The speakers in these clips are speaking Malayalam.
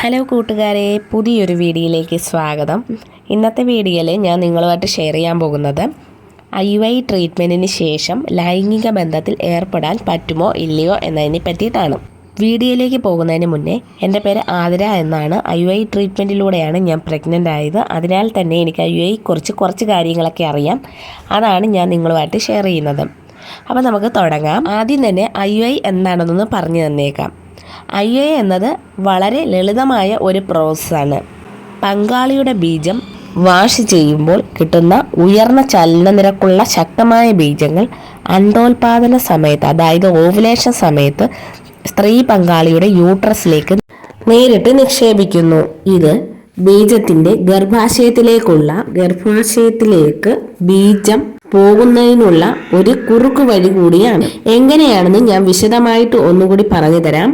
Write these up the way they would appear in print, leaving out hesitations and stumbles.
ഹലോ കൂട്ടുകാരെ, പുതിയൊരു വീഡിയോയിലേക്ക് സ്വാഗതം. ഇന്നത്തെ വീഡിയോയിൽ ഞാൻ നിങ്ങളുമായിട്ട് ഷെയർ ചെയ്യാൻ പോകുന്നത് IUI ട്രീറ്റ്മെൻറ്റിന് ശേഷം ലൈംഗിക ബന്ധത്തിൽ ഏർപ്പെടാൻ പറ്റുമോ ഇല്ലയോ എന്നതിനെ പറ്റിയിട്ടാണ്. വീഡിയോയിലേക്ക് പോകുന്നതിന് മുന്നേ എൻ്റെ പേര് ആതിര എന്നാണ്. IUI ട്രീറ്റ്മെൻറ്റിലൂടെയാണ് ഞാൻ പ്രഗ്നൻ്റ് ആയത്. അതിനാൽ തന്നെ എനിക്ക് IUI കുറച്ച് കാര്യങ്ങളൊക്കെ അറിയാം. അതാണ് ഞാൻ നിങ്ങളുമായിട്ട് ഷെയർ ചെയ്യുന്നത്. അപ്പോൾ നമുക്ക് തുടങ്ങാം. ആദ്യം തന്നെ IUI എന്താണെന്നൊന്ന് പറഞ്ഞു തന്നേക്കാം. IUI എന്നത് വളരെ ലളിതമായ ഒരു പ്രോസസ്സാണ്. പങ്കാളിയുടെ ബീജം വാഷ് ചെയ്യുമ്പോൾ കിട്ടുന്ന ഉയർന്ന ചലന നിരക്കുള്ള ശക്തമായ ബീജങ്ങൾ അണ്ഡോൽപാദന സമയത്ത്, അതായത് ഓവുലേഷൻ സമയത്ത് സ്ത്രീ പങ്കാളിയുടെ യൂട്രസിലേക്ക് നേരിട്ട് നിക്ഷേപിക്കുന്നു. ഇത് ബീജത്തിന്റെ ഗർഭാശയത്തിലേക്ക് ബീജം പോകുന്നതിനുള്ള ഒരു കുറുക്കു വഴി കൂടിയാണ്. എങ്ങനെയാണെന്ന് ഞാൻ വിശദമായിട്ട് ഒന്നുകൂടി പറഞ്ഞു തരാം.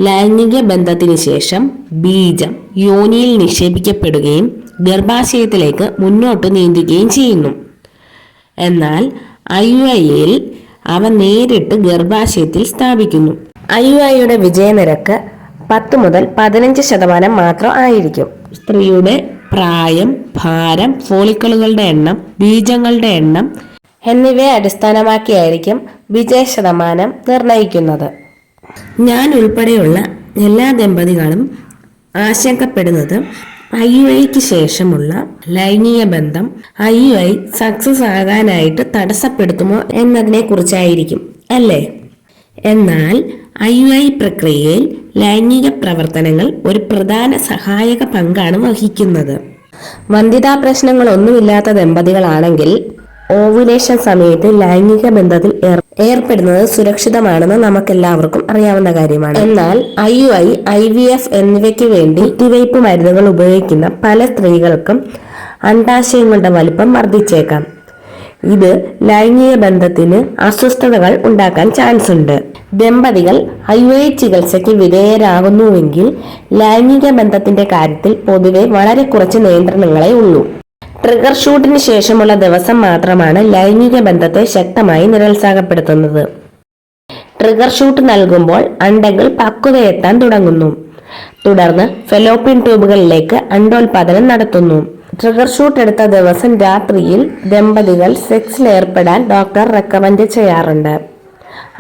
ലൈംഗിക ബന്ധത്തിന് ശേഷം ബീജം യോനിയിൽ നിക്ഷേപിക്കപ്പെടുകയും ഗർഭാശയത്തിലേക്ക് മുന്നോട്ട് നീന്തുകയും ചെയ്യുന്നു. എന്നാൽ IUIയിൽ അവ നേരിട്ട് ഗർഭാശയത്തിൽ സ്ഥാപിക്കുന്നു. IUIയുടെ വിജയനിരക്ക് 10 മുതൽ 15% മാത്രം ആയിരിക്കും. സ്ത്രീയുടെ പ്രായം, ഭാരം, ഫോളിക്കിളുകളുടെ എണ്ണം, ബീജങ്ങളുടെ എണ്ണം എന്നിവയെ അടിസ്ഥാനമാക്കിയായിരിക്കും വിജയശതമാനം നിർണ്ണയിക്കുന്നത്. ഞാൻ ഉൾപ്പെടെയുള്ള എല്ലാ ദമ്പതികളും ആശങ്കപ്പെടുന്നത് IUIക്ക് ശേഷമുള്ള ലൈംഗിക ബന്ധം IUI സക്സസ് ആകാനായിട്ട് തടസ്സപ്പെടുത്തുമോ എന്നതിനെ കുറിച്ചായിരിക്കും, അല്ലേ? എന്നാൽ IUI പ്രക്രിയയിൽ ലൈംഗിക പ്രവർത്തനങ്ങൾ ഒരു പ്രധാന സഹായക പങ്കാണ് വഹിക്കുന്നത്. വന്ധ്യതാ പ്രശ്നങ്ങളൊന്നുമില്ലാത്ത ദമ്പതികളാണെങ്കിൽ ഓവുലേഷൻ സമയത്ത് ലൈംഗിക ബന്ധത്തിൽ ഏർപ്പെടുന്നത് സുരക്ഷിതമാണെന്ന് നമുക്കെല്ലാവർക്കും അറിയാവുന്ന കാര്യമാണ്. എന്നാൽ IUI, IVF എന്നിവയ്ക്ക് വേണ്ടി കുത്തിവയ്പ് മരുന്നുകൾ ഉപയോഗിക്കുന്ന പല സ്ത്രീകൾക്കും അണ്ഡാശയങ്ങളുടെ വലിപ്പം വർദ്ധിച്ചേക്കാം. ഇത് ലൈംഗിക ബന്ധത്തിന് അസ്വസ്ഥതകൾ ഉണ്ടാക്കാൻ ചാൻസ് ഉണ്ട്. ദമ്പതികൾ IUI ചികിത്സയ്ക്ക് വിധേയരാകുന്നുവെങ്കിൽ ലൈംഗിക ബന്ധത്തിന്റെ കാര്യത്തിൽ പൊതുവെ വളരെ കുറച്ച് നിയന്ത്രണങ്ങളെ ഉള്ളൂ. ട്രിഗർ ഷൂട്ടിന് ശേഷമുള്ള ദിവസം മാത്രമാണ് ലൈംഗിക ബന്ധത്തെ ശക്തമായി നിരുത്സാഹപ്പെടുത്തുന്നത്. ട്രിഗർ ഷൂട്ട് നൽകുമ്പോൾ അണ്ടങ്ങൾ പക്വതയെത്താൻ തുടങ്ങുന്നു. തുടർന്ന് ഫെലോപ്പിയൻ ട്യൂബുകളിലേക്ക് അണ്ഡോൽപാദനം നടത്തുന്നു. ട്രിഗർ ഷൂട്ട് എടുത്ത ദിവസം രാത്രിയിൽ ദമ്പതികൾ സെക്സിൽ ഏർപ്പെടാൻ ഡോക്ടർ റെക്കമെൻഡ് ചെയ്യാറുണ്ട്.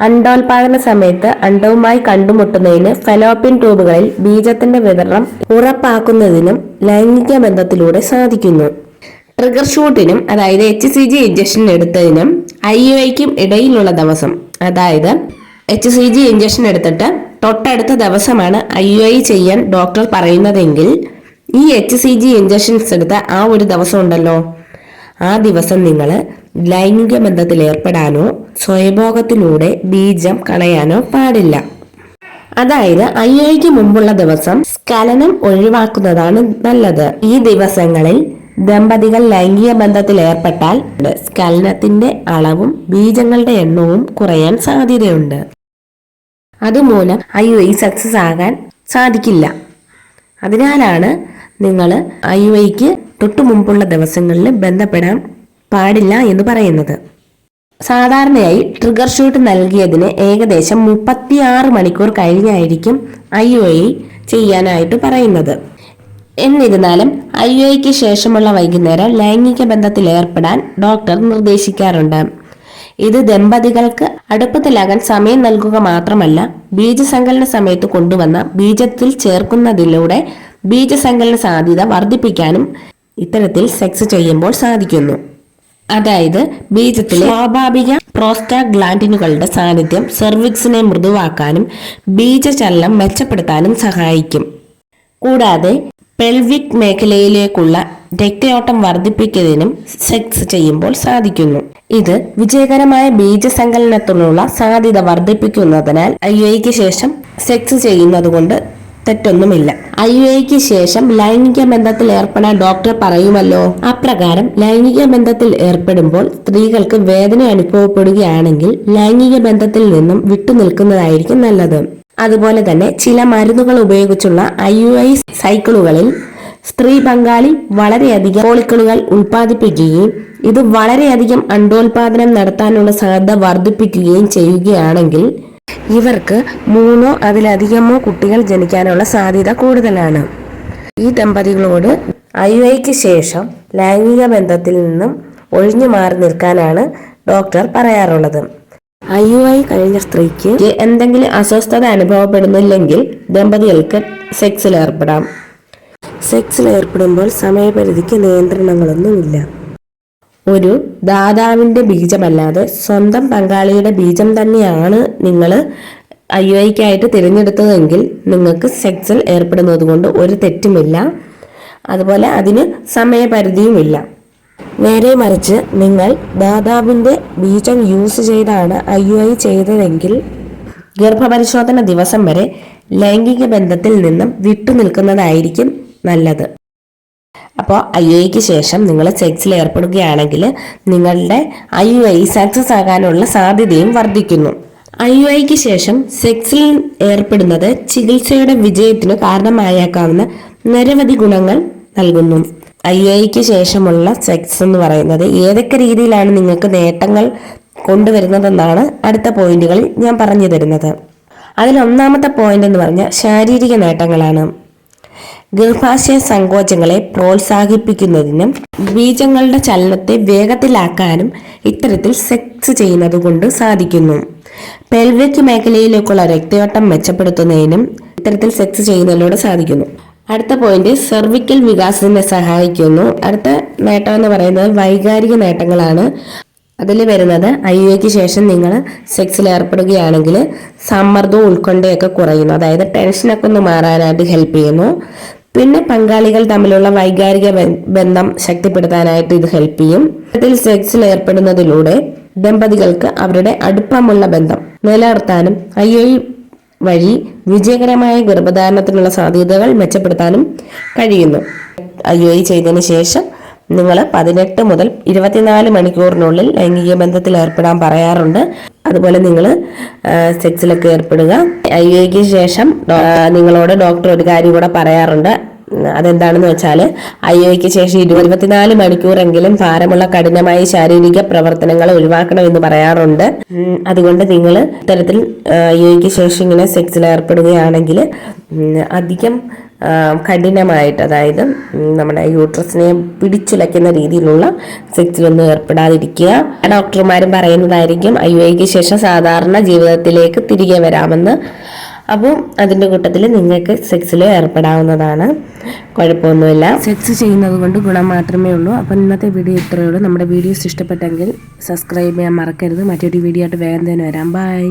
അണ്ഡോൽപാദന സമയത്ത് അണ്ഡവുമായി കണ്ടുമുട്ടുന്നതിന് ഫെലോപ്പിയൻ ട്യൂബുകളിൽ ബീജത്തിന്റെ വിതരണം ഉറപ്പാക്കുന്നതിനും ലൈംഗിക ബന്ധത്തിലൂടെ സാധിക്കുന്നു. ട്രിഗർ ഷൂട്ടിനും, അതായത് HCG ഇഞ്ചക്ഷൻ എടുത്തതിനും IUIക്കും ഇടയിലുള്ള ദിവസം, അതായത് HCG ഇഞ്ചക്ഷൻ എടുത്തിട്ട് തൊട്ടടുത്ത ദിവസമാണ് IUI ചെയ്യാൻ ഡോക്ടർ പറയുന്നതെങ്കിൽ ഈ HCG ഇഞ്ചക്ഷൻസ് എടുത്ത ആ ഒരു ദിവസം ഉണ്ടല്ലോ, ആ ദിവസം നിങ്ങൾ ലൈംഗിക ബന്ധത്തിൽ ഏർപ്പെടാനോ സ്വയഭോഗത്തിലൂടെ ബീജം കളയാനോ പാടില്ല. അതായത് IUIക്ക് മുമ്പുള്ള ദിവസം സ്ഖലനം ഒഴിവാക്കുന്നതാണ് നല്ലത്. ഈ ദിവസങ്ങളിൽ ദമ്പതികൾ ലൈംഗിക ബന്ധത്തിൽ ഏർപ്പെട്ടാൽ സ്ഖലനത്തിന്റെ അളവും ബീജങ്ങളുടെ എണ്ണവും കുറയാൻ സാധ്യതയുണ്ട്. അതുമൂലം IUI സക്സസ് ആകാൻ സാധിക്കില്ല. അതിനാലാണ് നിങ്ങൾ IUIക്ക് തൊട്ടു മുമ്പുള്ള ദിവസങ്ങളിൽ ബന്ധപ്പെടാൻ പാടില്ല എന്ന് പറയുന്നത്. സാധാരണയായി ട്രിഗർ ഷൂട്ട് നൽകിയതിന് ഏകദേശം 36 മണിക്കൂർ കഴിഞ്ഞായിരിക്കും IUI ചെയ്യാനായിട്ട് പറയുന്നത്. എന്നിരുന്നാലും IUIക്ക് ശേഷമുള്ള വൈകുന്നേരം ലൈംഗിക ബന്ധത്തിൽ ഏർപ്പെടാൻ ഡോക്ടർ നിർദ്ദേശിക്കാറുണ്ട്. ഇത് ദമ്പതികൾക്ക് അടുപ്പത്തിലാകാൻ സമയം നൽകുക മാത്രമല്ല, ബീജസങ്കലന സമയത്ത് കൊണ്ടുവന്ന ബീജത്തിൽ ചേർക്കുന്നതിലൂടെ ബീജസങ്കലന സാധ്യത വർദ്ധിപ്പിക്കാനും ഇത്തരത്തിൽ സെക്സ് ചെയ്യുമ്പോൾ സാധിക്കുന്നു. അതായത് ബീജത്തിലെ സ്വാഭാവിക പ്രോസ്റ്റാഗ്ലാൻഡിനുകളുടെ സാന്നിധ്യം സെർവിക്സിനെ മൃദുവാക്കാനും ബീജചലനം മെച്ചപ്പെടുത്താനും സഹായിക്കും. കൂടാതെ പെൽവിക് മേഖലയിലേക്കുള്ള രക്തയോട്ടം വർദ്ധിപ്പിക്കുന്നതിനും സെക്സ് ചെയ്യുമ്പോൾ സാധിക്കുന്നു. ഇത് വിജയകരമായ ബീജസങ്കലനത്തിനുള്ള സാധ്യത വർദ്ധിപ്പിക്കുന്നതിനാൽ IUIക്ക് ശേഷം സെക്സ് ചെയ്യുന്നത് കൊണ്ട് തെറ്റൊന്നുമില്ല. IUIക്ക് ശേഷം ലൈംഗിക ബന്ധത്തിൽ ഏർപ്പെടാൻ ഡോക്ടർ പറയുമല്ലോ. അപ്രകാരം ലൈംഗിക ബന്ധത്തിൽ ഏർപ്പെടുമ്പോൾ സ്ത്രീകൾക്ക് വേദന അനുഭവപ്പെടുകയാണെങ്കിൽ ലൈംഗിക ബന്ധത്തിൽ നിന്നും വിട്ടുനിൽക്കുന്നതായിരിക്കും നല്ലത്. അതുപോലെ തന്നെ ചില മരുന്നുകൾ ഉപയോഗിച്ചുള്ള IUI സൈക്കിളുകളിൽ സ്ത്രീ പങ്കാളി വളരെയധികം ഫോളിക്കിളുകൾ ഉൽപ്പാദിപ്പിക്കുകയും ഇത് വളരെയധികം അണ്ഡോൽപാദനം നടത്താനുള്ള സാധ്യത വർദ്ധിപ്പിക്കുകയും ചെയ്യുകയാണെങ്കിൽ ഇവർക്ക് 3 അതിലധികമോ കുട്ടികൾ ജനിക്കാനുള്ള സാധ്യത കൂടുതലാണ്. ഈ ദമ്പതികളോട് IUIക്ക് ശേഷം ലൈംഗിക ബന്ധത്തിൽ നിന്നും ഒഴിഞ്ഞു മാറി നിൽക്കാനാണ് ഡോക്ടർ പറയാറുള്ളത്. IUI കഴിഞ്ഞ സ്ത്രീക്ക് എന്തെങ്കിലും അസ്വസ്ഥത അനുഭവപ്പെടുന്നില്ലെങ്കിൽ ദമ്പതികൾക്ക് സെക്സിൽ ഏർപ്പെടാം. സെക്സിൽ ഏർപ്പെടുമ്പോൾ സമയപരിധിക്ക് നിയന്ത്രണങ്ങളൊന്നുമില്ല. ഒരു ദാതാവിൻ്റെ ബീജമല്ലാതെ സ്വന്തം പങ്കാളിയുടെ ബീജം തന്നെയാണ് നിങ്ങൾ IUIക്കായിട്ട് തിരഞ്ഞെടുത്തതെങ്കിൽ നിങ്ങൾക്ക് സെക്സിൽ ഏർപ്പെടുന്നത് കൊണ്ട് ഒരു തെറ്റുമില്ല. അതുപോലെ അതിന് സമയപരിധിയുമില്ല. നേരെ മറിച്ച് നിങ്ങൾ ദാതാവിൻ്റെ ബീജം യൂസ് ചെയ്താണ് IUI ചെയ്തതെങ്കിൽ ഗർഭപരിശോധന ദിവസം വരെ ലൈംഗിക ബന്ധത്തിൽ നിന്നും വിട്ടുനിൽക്കുന്നതായിരിക്കും നല്ലത്. അപ്പോൾ IUIക്ക് ശേഷം നിങ്ങൾ സെക്സിൽ ഏർപ്പെടുകയാണെങ്കിൽ നിങ്ങളുടെ IUI സക്സസ് ആകാനുള്ള സാധ്യതയും വർദ്ധിക്കുന്നു. IUIക്ക് ശേഷം സെക്സിൽ ഏർപ്പെടുന്നത് ചികിത്സയുടെ വിജയത്തിന് കാരണമായേക്കാവുന്ന നിരവധി ഗുണങ്ങൾ നൽകുന്നു. IUIക്ക് ശേഷമുള്ള സെക്സ് എന്ന് പറയുന്നത് ഏതൊക്കെ രീതിയിലാണ് നിങ്ങൾക്ക് നേട്ടങ്ങൾ കൊണ്ടുവരുന്നതെന്നാണ് അടുത്ത പോയിന്റുകളിൽ ഞാൻ പറഞ്ഞു തരുന്നത്. അതിൽ ഒന്നാമത്തെ പോയിന്റ് എന്ന് പറഞ്ഞാൽ ശാരീരിക നേട്ടങ്ങളാണ്. ഗർഭാശയ സങ്കോചങ്ങളെ പ്രോത്സാഹിപ്പിക്കുന്നതിനും ബീജങ്ങളുടെ ചലനത്തെ വേഗത്തിലാക്കാനും ഇത്തരത്തിൽ സെക്സ് ചെയ്യുന്നത് കൊണ്ട് സാധിക്കുന്നു. പെൽവിക് മേഖലയിലേക്കുള്ള രക്തയോട്ടം മെച്ചപ്പെടുത്തുന്നതിനും ഇത്തരത്തിൽ സെക്സ് ചെയ്യുന്നതിലൂടെ സാധിക്കുന്നു. അടുത്ത പോയിന്റ് സെർവിക്കൽ വികാസത്തിനെ സഹായിക്കുന്നു. അടുത്ത നേട്ടം എന്ന് പറയുന്നത് വൈകാരിക നേട്ടങ്ങളാണ്. അതിൽ വരുന്നത് IUIക്ക് ശേഷം നിങ്ങൾ സെക്സിൽ ഏർപ്പെടുകയാണെങ്കിൽ സമ്മർദ്ദവും ഉത്കണ്ഠയൊക്കെ കുറയുന്നു. അതായത് ടെൻഷനൊക്കെ ഒന്ന് മാറാനായിട്ട് ഹെൽപ്പ് ചെയ്യുന്നു. പിന്നെ പങ്കാളികൾ തമ്മിലുള്ള വൈകാരിക ബന്ധം ശക്തിപ്പെടുത്താനായിട്ട് ഇത് ഹെൽപ്പ് ചെയ്യും. ഇതിൽ സെക്സിൽ ഏർപ്പെടുന്നതിലൂടെ ദമ്പതികൾക്ക് അവരുടെ അടുപ്പമുള്ള ബന്ധം നിലനിർത്താനും IUI വഴി വിജയകരമായ ഗർഭധാരണത്തിനുള്ള സാധ്യതകൾ മെച്ചപ്പെടുത്താനും കഴിയുന്നു. IUI ചെയ്തതിന് ശേഷം നിങ്ങൾ 18 മുതൽ 24 മണിക്കൂറിനുള്ളിൽ ലൈംഗിക ബന്ധത്തിൽ ഏർപ്പെടാൻ പറയാറുണ്ട്. അതുപോലെ നിങ്ങൾ സെക്സിലൊക്കെ ഏർപ്പെടുക. IUIക്ക് ശേഷം നിങ്ങളോട് ഡോക്ടർ ഒരു കാര്യം കൂടെ പറയാറുണ്ട്. അതെന്താണെന്ന് വെച്ചാൽ IUIക്ക് ശേഷം 24 മണിക്കൂറെങ്കിലും ഭാരമുള്ള കഠിനമായ ശാരീരിക പ്രവർത്തനങ്ങൾ ഒഴിവാക്കണമെന്ന് പറയാറുണ്ട്. അതുകൊണ്ട് നിങ്ങൾ ഇത്തരത്തിൽ IUIക്ക് ശേഷം ഇങ്ങനെ സെക്സിൽ ഏർപ്പെടുകയാണെങ്കിൽ അധികം കഠിനമായിട്ട്, അതായത് നമ്മുടെ യൂട്രസിനെ പിടിച്ചുലയ്ക്കുന്ന രീതിയിലുള്ള സെക്സിലൊന്നും ഏർപ്പെടാതിരിക്കുക. ഡോക്ടർമാരും പറയുന്നതായിരിക്കും IUIക്ക് ശേഷം സാധാരണ ജീവിതത്തിലേക്ക് തിരികെ വരാമെന്ന്. അപ്പോൾ അതിൻ്റെ കൂട്ടത്തിൽ നിങ്ങൾക്ക് സെക്സിൽ ഏർപ്പെടാവുന്നതാണ്, കുഴപ്പമൊന്നുമില്ല. സെക്സ് ചെയ്യുന്നത് കൊണ്ട് ഗുണം മാത്രമേ ഉള്ളൂ. അപ്പോൾ ഇന്നത്തെ വീഡിയോ ഇത്രയേ ഉള്ളൂ. നമ്മുടെ വീഡിയോസ് ഇഷ്ടപ്പെട്ടെങ്കിൽ സബ്സ്ക്രൈബ് ചെയ്യാൻ മറക്കരുത്. മറ്റൊരു വീഡിയോ ആയിട്ട് വേഗം തന്നെ വരാം. ബൈ.